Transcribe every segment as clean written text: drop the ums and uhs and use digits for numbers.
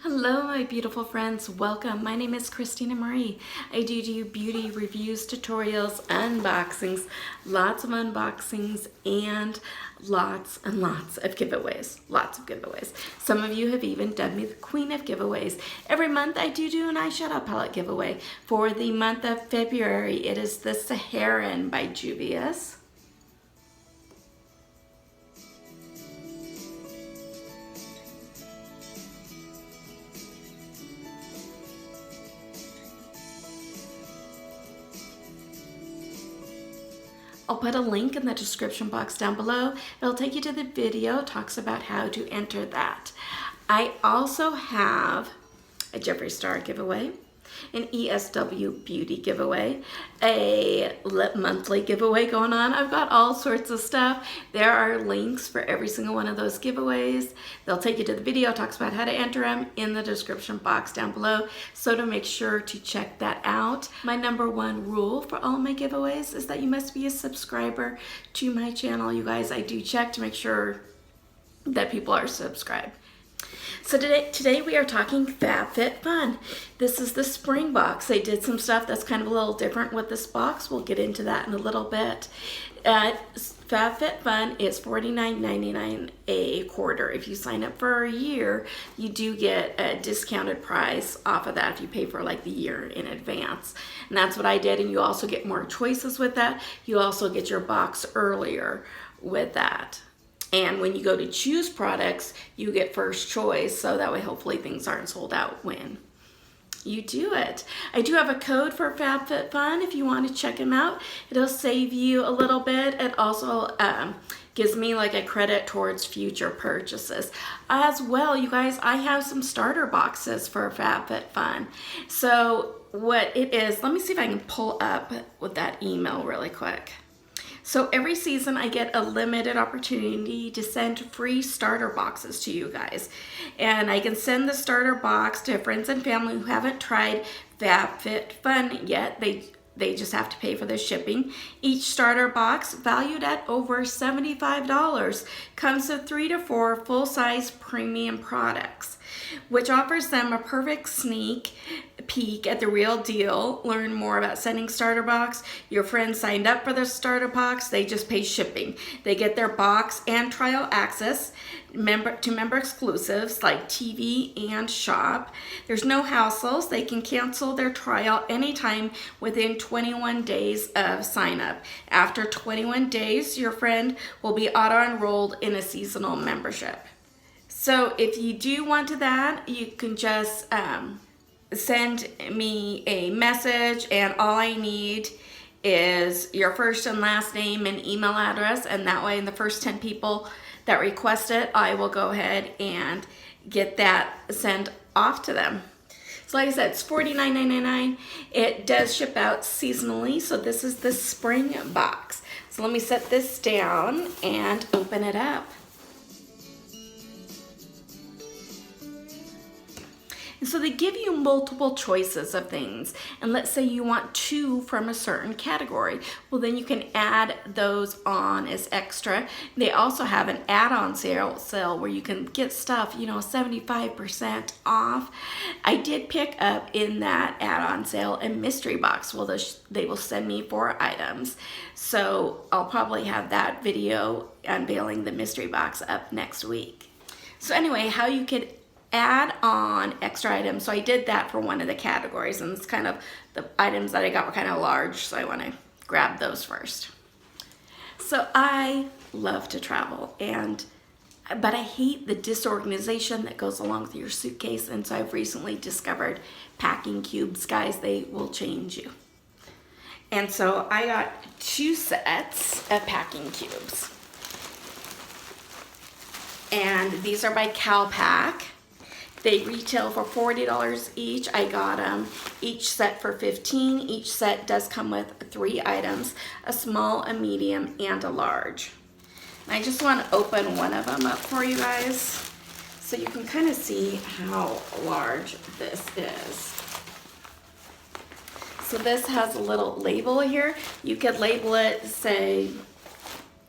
Hello my beautiful friends, welcome. My name is Christina Marie. I do beauty reviews, tutorials, unboxings, lots of unboxings, and lots and lots of giveaways. Lots of giveaways. Some of you have even dubbed me the queen of giveaways. Every month I do an eyeshadow palette giveaway. For the month of February, it is the Saharan by Juvia's. I'll put a link in the description box down below. It'll take you to the video, talks about how to enter that. I also have a Jeffree Star giveaway, an ESW Beauty giveaway, a lip monthly giveaway going on. I've got all sorts of stuff. There are links for every single one of those giveaways. They'll take you to the video, talks about how to enter them in the description box down below. So to make sure to check that out. My #1 rule for all my giveaways is that you must be a subscriber to my channel. You guys, I do check to make sure that people are subscribed. So today we are talking FabFitFun. This is the spring box. They did some stuff that's kind of a little different with this box. We'll get into that in a little bit. FabFitFun is $49.99 a quarter. If you sign up for a year, you do get a discounted price off of that if you pay for like the year in advance. And that's what I did, and you also get more choices with that. You also get your box earlier with that. And when you go to choose products, you get first choice, so that way hopefully things aren't sold out when you do it. I do have a code for FabFitFun if you want to check them out. It'll save you a little bit. It also gives me like a credit towards future purchases. As well, you guys, I have some starter boxes for FabFitFun. So what it is, let me see if I can pull up with that email really quick. So every season I get a limited opportunity to send free starter boxes to you guys. And I can send the starter box to friends and family who haven't tried FabFitFun yet. They just have to pay for the shipping. Each starter box, valued at over $75, comes with 3 to 4 full-size premium products, which offers them a perfect sneak peek at the real deal. Learn more about sending starter box. Your friends signed up for the starter box, they just pay shipping. They get their box and trial access to member exclusives like TV and shop. There's no hassles. They can cancel their trial anytime within 21 days of sign up. After 21 days, your friend will be auto-enrolled in a seasonal membership. So if you do want that, you can just send me a message, and all I need is your first and last name and email address, and that way in the first 10 people that request it, I will go ahead and get that sent off to them. So like I said, it's $49.99. It does ship out seasonally, so this is the spring box. So let me set this down and open it up. And so they give you multiple choices of things. And let's say you want 2 from a certain category. Well, then you can add those on as extra. They also have an add-on sale where you can get stuff, you know, 75% off. I did pick up in that add-on sale a mystery box. Well, they will send me 4 items. So I'll probably have that video unveiling the mystery box up next week. So anyway, how you could add on extra items. So I did that for one of the categories, and it's kind of the items that I got were kind of large, so I want to grab those first. So I love to travel, but I hate the disorganization that goes along with your suitcase, and so I've recently discovered packing cubes. Guys, they will change you. And so I got 2 sets of packing cubes, and these are by CalPack. They retail for $40 each. I got them each set for $15. Each set does come with 3 items, a small, a medium, and a large. And I just want to open one of them up for you guys so you can kind of see how large this is. So this has a little label here. You could label it, say,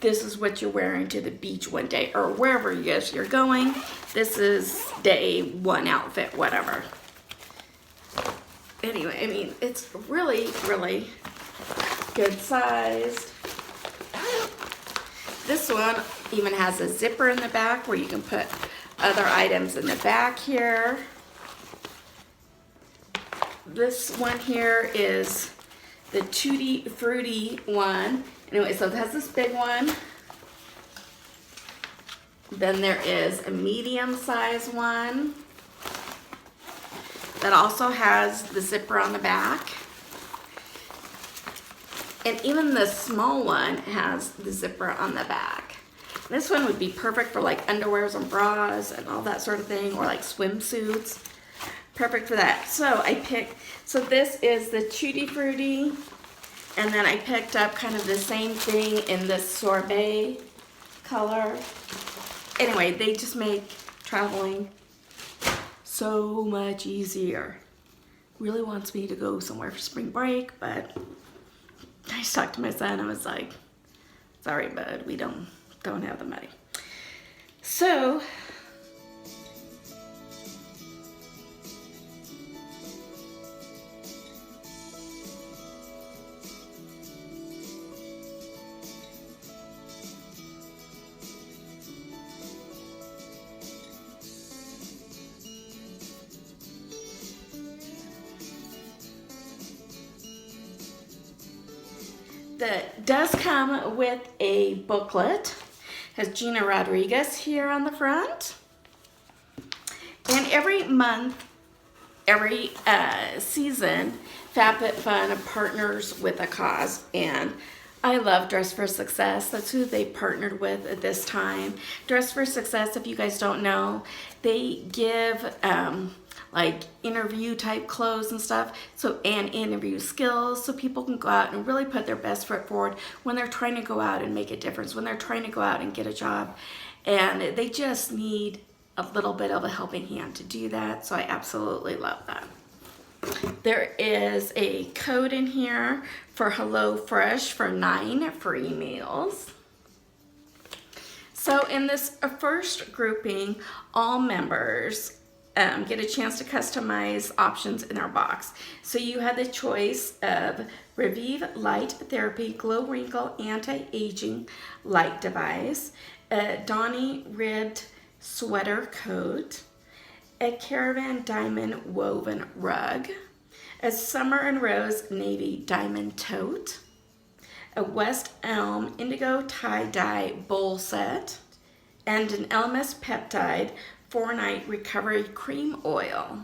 this is what you're wearing to the beach one day, or wherever you're going. This is day one outfit, whatever. Anyway, I mean, it's really, really good sized. This one even has a zipper in the back where you can put other items in the back here. This one here is the Tutti Frutti one. Anyway, so it has this big one. Then there is a medium size one that also has the zipper on the back. And even the small one has the zipper on the back. This one would be perfect for like underwears and bras and all that sort of thing, or like swimsuits. Perfect for that. So so this is the Tutti Frutti, and then I picked up kind of the same thing in this sorbet color. Anyway, they just make traveling so much easier. Really wants me to go somewhere for spring break, but I just talked to my son. I was like, sorry, bud, we don't have the money. So that does come with a booklet. Has Gina Rodriguez here on the front. And every month, every season, FabFitFun partners with a cause. And I love Dress for Success. That's who they partnered with at this time. Dress for Success, if you guys don't know, they give like interview type clothes and stuff, so, and interview skills, so people can go out and really put their best foot forward when they're trying to go out and make a difference, when they're trying to go out and get a job, and they just need a little bit of a helping hand to do that. So I absolutely love that. There is a code in here for HelloFresh for 9 free meals. So in this first grouping, all members get a chance to customize options in our box. So you had the choice of Revive Light Therapy Glow Wrinkle Anti-Aging Light Device, a Donny Ribbed Sweater Coat, a Caravan Diamond Woven Rug, a Summer and Rose Navy Diamond Tote, a West Elm Indigo Tie-Dye Bowl Set, and an Elmas Peptide 4-Night Recovery Cream Oil.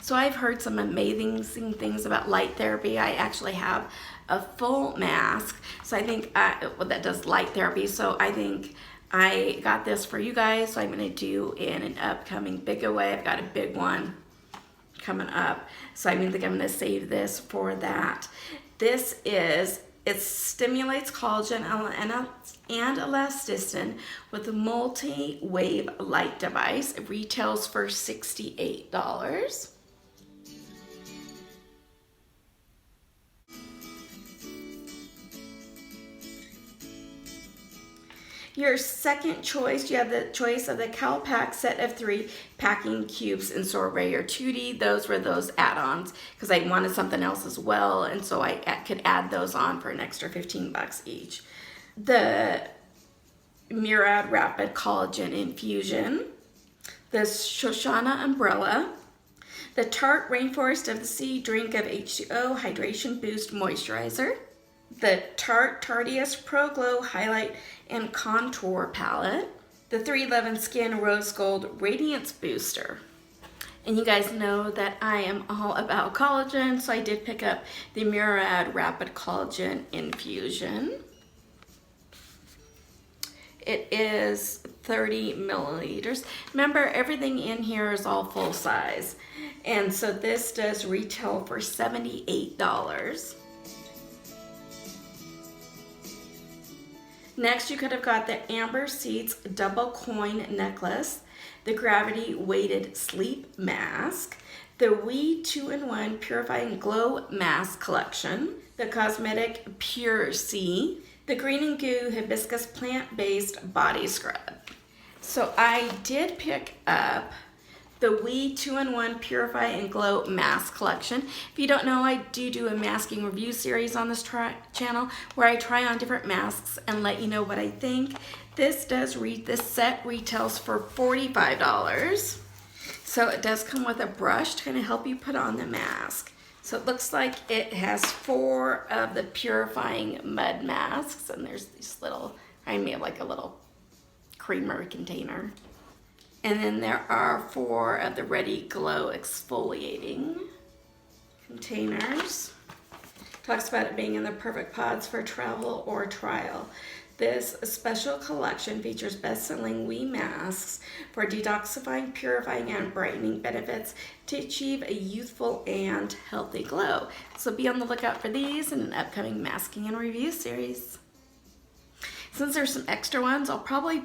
So I've heard some amazing things about light therapy. I actually have a full mask, so I think that does light therapy. So I think I got this for you guys, so I'm gonna do in an upcoming big giveaway. I've got a big one coming up, so I think I'm gonna save this for that. This is, it stimulates collagen and elasticin with a multi-wave light device. It retails for $68. Your second choice, you have the choice of the CalPack set of 3 packing cubes in sorbet or tutti. Those were those add-ons because I wanted something else as well, and so I could add those on for an extra 15 bucks each. The Murad Rapid Collagen Infusion, the Shoshana Umbrella, the Tarte Rainforest of the Sea Drink of H2O Hydration Boost Moisturizer, the Tarte Tarteus Pro Glow Highlight and Contour Palette, the 311 Skin Rose Gold Radiance Booster. And you guys know that I am all about collagen, so I did pick up the Murad Rapid Collagen Infusion. It is 30 milliliters. Remember, everything in here is all full size. And so this does retail for $78. Next, you could have got the Amber Seeds Double Coin Necklace, the Gravity Weighted Sleep Mask, the We 2-in-1 Purify and Glow Mask Collection, the Cosmetic Pure C, the Green and Goo Hibiscus Plant-Based Body Scrub. So I did pick up the We 2-in-1 Purify and Glow Mask Collection. If you don't know, I do a masking review series on this channel where I try on different masks and let you know what I think. This set retails for $45. So it does come with a brush to kind of help you put on the mask. So it looks like it has 4 of the purifying mud masks, and there's these little, remind me of like a little creamer container. And then there are 4 of the Ready Glow exfoliating containers. Talks about it being in the perfect pods for travel or trial. This special collection features best-selling We masks for detoxifying, purifying, and brightening benefits to achieve a youthful and healthy glow. So be on the lookout for these in an upcoming masking and review series. Since there's some extra ones, I'll probably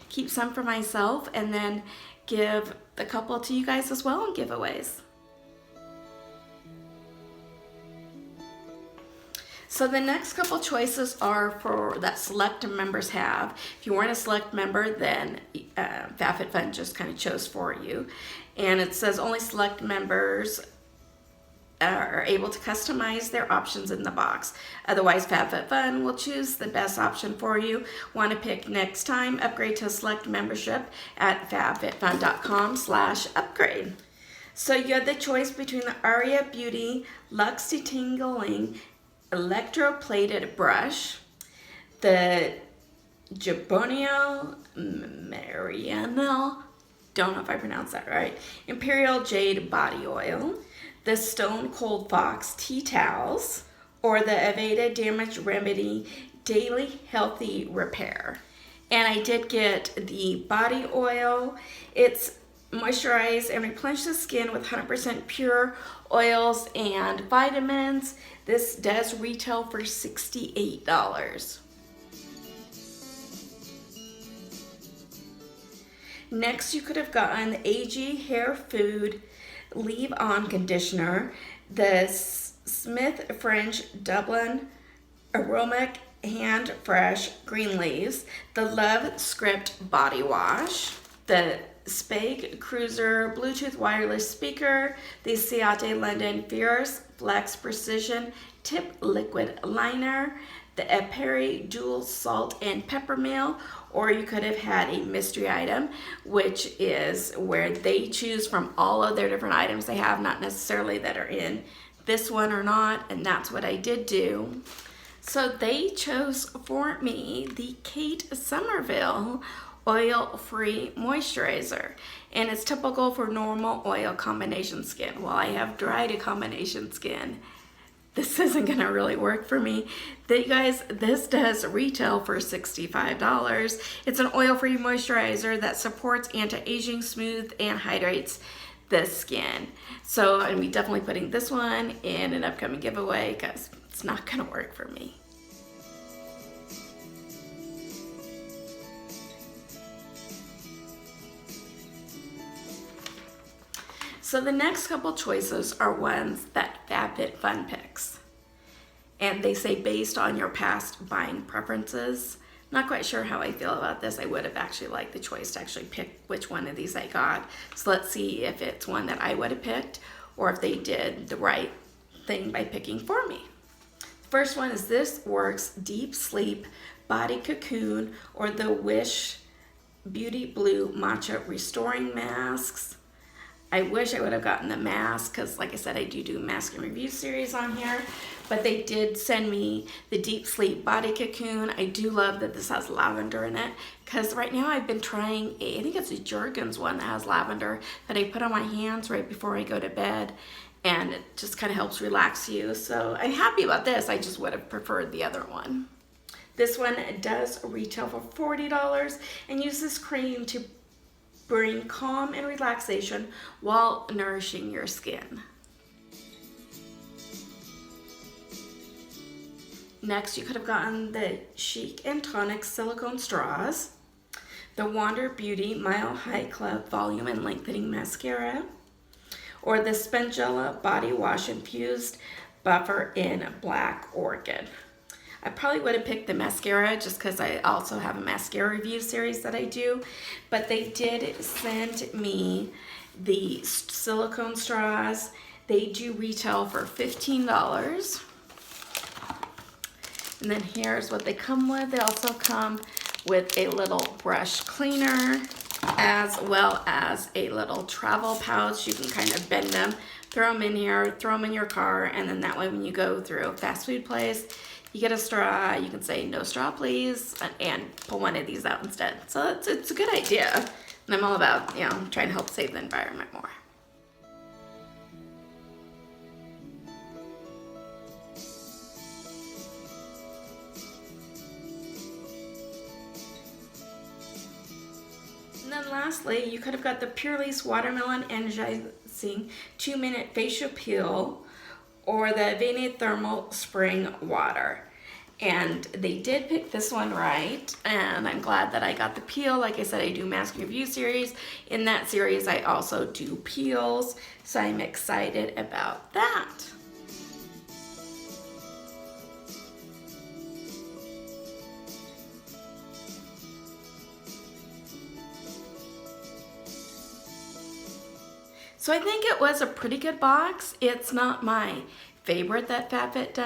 keep some for myself and then give a couple to you guys as well in giveaways. So the next couple choices are for that select members have. If you weren't a select member, then FabFitFun just kind of chose for you. And it says only select members are able to customize their options in the box. Otherwise, FabFitFun will choose the best option for you. Want to pick next time? Upgrade to a select membership at fabfitfun.com/upgrade. So you had the choice between the Aria Beauty Luxe Detangling Electroplated Brush, the Jaboneria Marianella, don't know if I pronounced that right, Imperial Jade Body Oil, the Stone Cold Fox Tea Towels, or the Aveda Damage Remedy Daily Healthy Repair. And I did get the body oil. It's moisturize and replenish the skin with 100% pure oils and vitamins. This does retail for $68. Next, you could have gotten the AG Hair Food Leave-On Conditioner, the Smith French Dublin Aromatic Hand Fresh Green Leaves, the Love Script Body Wash, the Spag Cruiser Bluetooth Wireless Speaker, the Ciate London Fierce Flex Precision Tip Liquid Liner, the Eperi Dual Salt and Pepper Meal, or you could have had a mystery item, which is where they choose from all of their different items they have, not necessarily that are in this one or not, and that's what I did do. So they chose for me the Kate Somerville oil-free moisturizer, and it's typical for normal oil combination skin. While I have dry to combination skin, this isn't gonna really work for me. You guys, this does retail for $65. It's an oil-free moisturizer that supports anti-aging, smooth, and hydrates the skin. So I'm definitely putting this one in an upcoming giveaway because it's not gonna work for me. So the next couple choices are ones that FabFitFun picks. And they say based on your past buying preferences. Not quite sure how I feel about this. I would have actually liked the choice to actually pick which one of these I got. So let's see if it's one that I would have picked or if they did the right thing by picking for me. First one is This Works Deep Sleep Body Cocoon, or the Wish Beauty Blue Matcha Restoring Masks. I wish I would have gotten the mask because, like I said, I do a mask and review series on here. But they did send me the Deep Sleep Body Cocoon. I do love that this has lavender in it because right now I've been trying I think it's a Jergens one that has lavender that I put on my hands right before I go to bed, and it just kind of helps relax you. So I'm happy about this. I just would have preferred the other one. This one does retail for $40 and use this cream to bring calm and relaxation while nourishing your skin. Next, you could have gotten the Chic and Tonic silicone straws, the Wander Beauty Mile High Club Volume and Lengthening Mascara, or the Spengella Body Wash Infused Buffer in Black Orchid. I probably would have picked the mascara just because I also have a mascara review series that I do. But they did send me the silicone straws. They do retail for $15. And then here's what they come with. They also come with a little brush cleaner as well as a little travel pouch. You can kind of bend them, throw them in here, throw them in your car, and then that way when you go through a fast food place, you get a straw, you can say no straw please, and pull one of these out instead. So it's a good idea. And I'm all about, you know, trying to help save the environment more. And then lastly, you could have got the Purlisse Watermelon Energizing 2-minute facial peel or the Avene Thermal Spring Water. And they did pick this one right, and I'm glad that I got the peel. Like I said, I do mask review series. In that series, I also do peels, so I'm excited about that. So I think it was a pretty good box. It's not my favorite that FabFit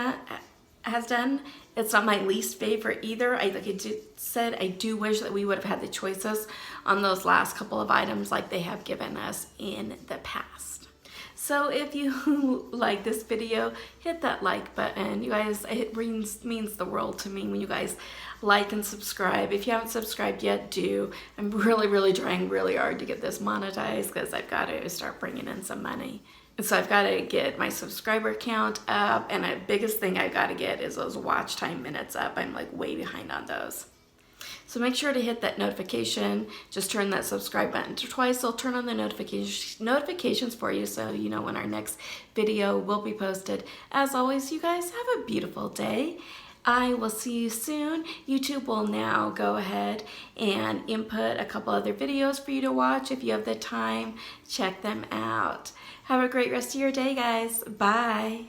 has done. It's not my least favorite either. Like I said, I do wish that we would have had the choices on those last couple of items like they have given us in the past. So if you like this video, hit that like button. You guys, it means the world to me when you guys like and subscribe. If you haven't subscribed yet, do. I'm really trying really hard to get this monetized because I've got to start bringing in some money. And so I've got to get my subscriber count up, and the biggest thing I've got to get is those watch time minutes up. I'm like way behind on those. So make sure to hit that notification. Just turn that subscribe button twice. It'll turn on the notifications for you so you know when our next video will be posted. As always, you guys have a beautiful day. I will see you soon. YouTube will now go ahead and input a couple other videos for you to watch. If you have the time, check them out. Have a great rest of your day, guys. Bye.